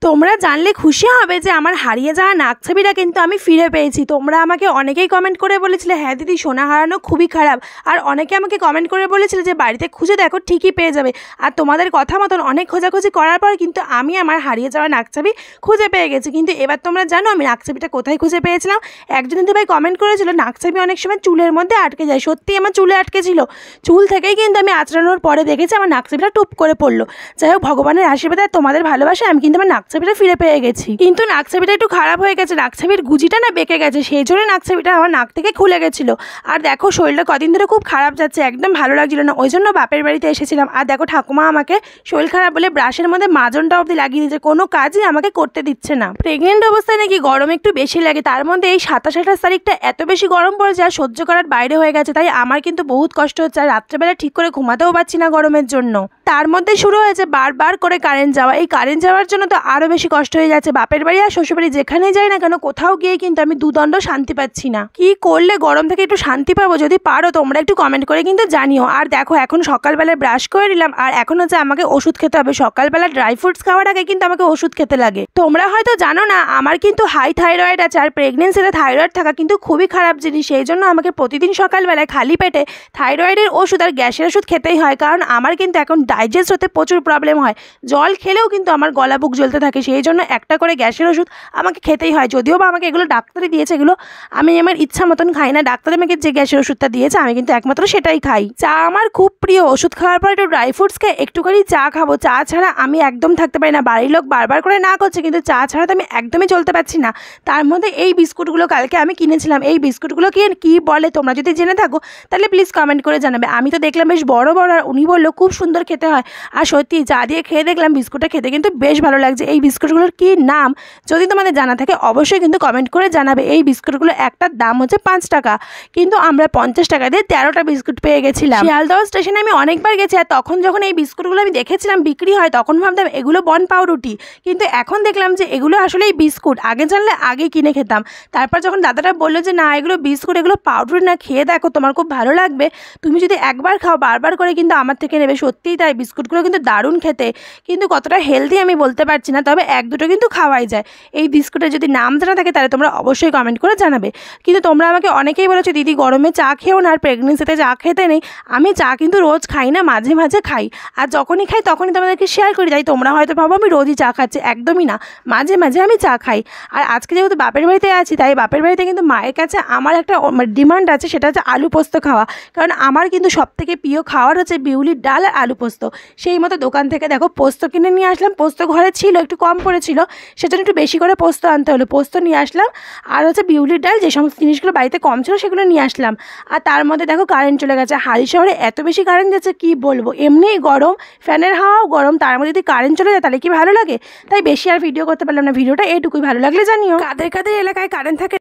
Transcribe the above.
তোমরা জানলে খুশি হবে যে আমার হারিয়ে যাওয়া নাকছাবিটা কিন্তু আমি ফিরে পেয়েছি। তোমরা আমাকে অনেকেই কমেন্ট করে বলেছিলে, হ্যাঁ দিদি সোনা হারানো খুবই খারাপ। আর অনেকে আমাকে কমেন্ট করে বলেছিলে যে বাড়িতে খুঁজে দেখো ঠিকই পেয়ে যাবে। আর তোমাদের কথা মতন অনেক খোঁজাখুঁজি করার পর কিন্তু আমি আমার হারিয়ে যাওয়া নাকছাবি খুঁজে পেয়ে গেছি। কিন্তু এবার তোমরা জানো আমি নাকছাবিটা কোথায় খুঁজে পেয়েছিলাম? একজন দিদিভাই কমেন্ট করেছিল নাকছাবি অনেক সময় চুলের মধ্যে আটকে যায়। সত্যি আমার চুলে আটকে ছিল, চুল থেকেই কিন্তু আমি আঁচড়ানোর পরে দেখেছি আমার নাকছাবিটা টুপ করে পড়লো। যাই হোক, ভগবানের আশীর্বাদে আর তোমাদের ভালোবাসা আমি কিন্তু আমার নাকছাবিটা ফিরে পেয়ে গেছি। কিন্তু নাকছাবিটা একটু খারাপ হয়ে গেছে, নাকছাবির গুজিটা না বেঁকে গেছে, সেই জন্য নাকছাবিটা আমার নাক থেকে খুলে গেছিলো। আর দেখো শরীরটা কদিন ধরে খুব খারাপ যাচ্ছে, একদম ভালো লাগছিল না, ওই জন্য বাপের বাড়িতে এসেছিলাম। আর দেখো ঠাকুমা আমাকে শরীর খারাপ বলে ব্রাশের মধ্যে মাজনটা অবধি লাগিয়ে দিয়েছে, কোনো কাজই আমাকে করতে দিচ্ছে না। প্রেগনেন্ট অবস্থায় নাকি গরম একটু বেশি লাগে, তার মধ্যে এই 27-28 তারিখটা এত বেশি গরম পড়েছে আর সহ্য করার বাইরে হয়ে গেছে, তাই আমার কিন্তু বহুত কষ্ট হচ্ছে। আর রাত্রেবেলা ঠিক করে ঘুমাতেও পারছি না গরমের জন্য। তার মধ্যে শুরু হয়েছে বারবার করে কারেন্ট যাওয়া, এই কারেন্ট যাওয়ার জন্য তো আরও বেশি কষ্ট হয়ে যাচ্ছে। বাপের বাড়ি আর শ্বশুরবাড়ি যেখানেই যাই না কেন, কোথাও গিয়ে কিন্তু আমি দুদণ্ড শান্তি পাচ্ছি না। কি করলে গরম থেকে একটু শান্তি পাবো? যদি পারো তোমরা একটু কমেন্ট করে কিন্তু জানিও। আর দেখো এখন সকালবেলায় ব্রাশ করে নিলাম, আর এখন হচ্ছে আমাকে ওষুধ খেতে হবে। সকালবেলা ড্রাই ফ্রুটস খাওয়ার আগে কিন্তু আমাকে ওষুধ খেতে লাগে। তোমরা হয়তো জানো না আমার কিন্তু হাই থাইরয়েড আছে, আর প্রেগনেন্সিতে থাইরয়েড থাকা কিন্তু খুবই খারাপ জিনিস। সেই জন্য আমাকে প্রতিদিন সকালবেলায় খালি পেটে থাইরয়েডের ওষুধ আর গ্যাসের ওষুধ খেতেই হয়, কারণ আমার কিন্তু এখন ডাইজেস্ট হতে প্রচুর প্রবলেম হয়। জল খেলেও কিন্তু আমার গলা বুক জ্বলতে থাকে, সেই জন্য একটা করে গ্যাসের ওষুধ আমাকে খেতেই হয়। যদিও বা আমাকে এগুলো ডাক্তারে দিয়েছে, এগুলো আমি আমার ইচ্ছা মতন খাই না। ডাক্তার আমাকে যে গ্যাসের ওষুধটা দিয়েছে আমি কিন্তু একমাত্র সেটাই খাই। চা আমার খুব প্রিয়, ওষুধ খাওয়ার পর একটু ড্রাই ফ্রুটস খেয়ে একটুখানি চা খাবো। চা ছাড়া আমি একদম থাকতে পারি না। বাড়ির লোক বারবার করে না করছে, কিন্তু চা ছাড়া তো আমি একদমই চলতে পারছি না। তার মধ্যে এই বিস্কুটগুলো কালকে আমি কিনেছিলাম, এই বিস্কুটগুলো কি বলে তোমরা যদি জেনে থাকো তাহলে প্লিজ কমেন্ট করে জানাবে। আমি তো দেখলাম বেশ বড় বড়, আর উনি বললো খুব সুন্দর খেতে হয়। আর সত্যি চা দিয়ে খেয়ে দেখলাম বিস্কুটটা খেতে কিন্তু বেশ ভালো লাগছে। এই বিস্কুটগুলোর কি নাম যদি তোমাদের জানা থাকে অবশ্যই কিন্তু কমেন্ট করে জানাবে। এই বিস্কুটগুলো একটার দাম হচ্ছে 5 টাকা, কিন্তু আমরা 50 টাকা দিয়ে 13টা বিস্কুট পেয়ে গেছিলাম। শিয়ালদহ স্টেশনে আমি অনেকবার গেছি, আর তখন যখন এই বিস্কুটগুলো আমি দেখেছিলাম বিক্রি হয় তখন ভাবতাম এগুলো বন পাউরুটি, কিন্তু এখন দেখলাম যে এগুলো আসলেই বিস্কুট। আগে জানলে আগে কিনে খেতাম। তারপর যখন দাদাটা বললো যে না এগুলো বিস্কুট, এগুলো পাউরুটি না, খেয়ে দেখো তোমার খুব ভালো লাগবে, তুমি যদি একবার খাও বারবার করে কিন্তু আমার থেকে নেবে। সত্যিই তাই, বিস্কুটগুলো কিন্তু দারুণ খেতে, কিন্তু কতটা হেলদি আমি বলতে পারছি না, তবে 1-2টো কিন্তু খাওয়াই যায়। এই বিস্কুটের যদি নাম জানা থাকে তাহলে তোমরা অবশ্যই কমেন্ট করে জানাবে। কিন্তু তোমরা আমাকে অনেকেই বলেছো দিদি গরমে চা খেও না, আর প্রেগনেন্সিতে চা খেতে নেই। আমি চা কিন্তু রোজ খাই না, মাঝে মাঝে খাই, আর যখনই খাই তখনই তোমাদেরকে শেয়ার করি। তাই তোমরা হয়তো ভাবো আমি রোজই চা খাচ্ছি, একদমই না, মাঝে মাঝে আমি চা খাই। আর আজকে যেহেতু বাপের বাড়িতে আছি, তাই বাপের বাড়িতে কিন্তু মায়ের কাছে আমার একটা ডিমান্ড আছে, সেটা হচ্ছে আলু পোস্ত খাওয়া। কারণ আমার কিন্তু সবথেকে প্রিয় খাওয়ার হচ্ছে বিউলির ডাল আর আলু পোস্ত। সেই মতো দোকান থেকে দেখো পোস্ত কিনে নিয়ে আসলাম। পোস্ত ঘরে ছিল, একটু কম পড়েছিল, সেজন্য একটু বেশি করে পোস্ত আনতে হলো। পোস্ত নিয়ে আসলাম, আর হচ্ছে বিউলির ডাল, যে সমস্ত জিনিসগুলো বাড়িতে কম ছিল সেগুলো নিয়ে আসলাম। আর তার মধ্যে দেখো কারেন্ট চলে গেছে। হালি শহরে এত বেশি কারেন্ট যাচ্ছে কি বলবো, এমনিই গরম, ফ্যানের হাওয়াও গরম, তার মধ্যে যদি কারেন্ট চলে যায় তাহলে কি ভালো লাগে। তাই বেশি আর ভিডিও করতে পারলাম না। ভিডিওটা এইটুকুই, ভালো লাগলে জানিও। কাদের কাদের এলাকায় কারেন্ট থাকে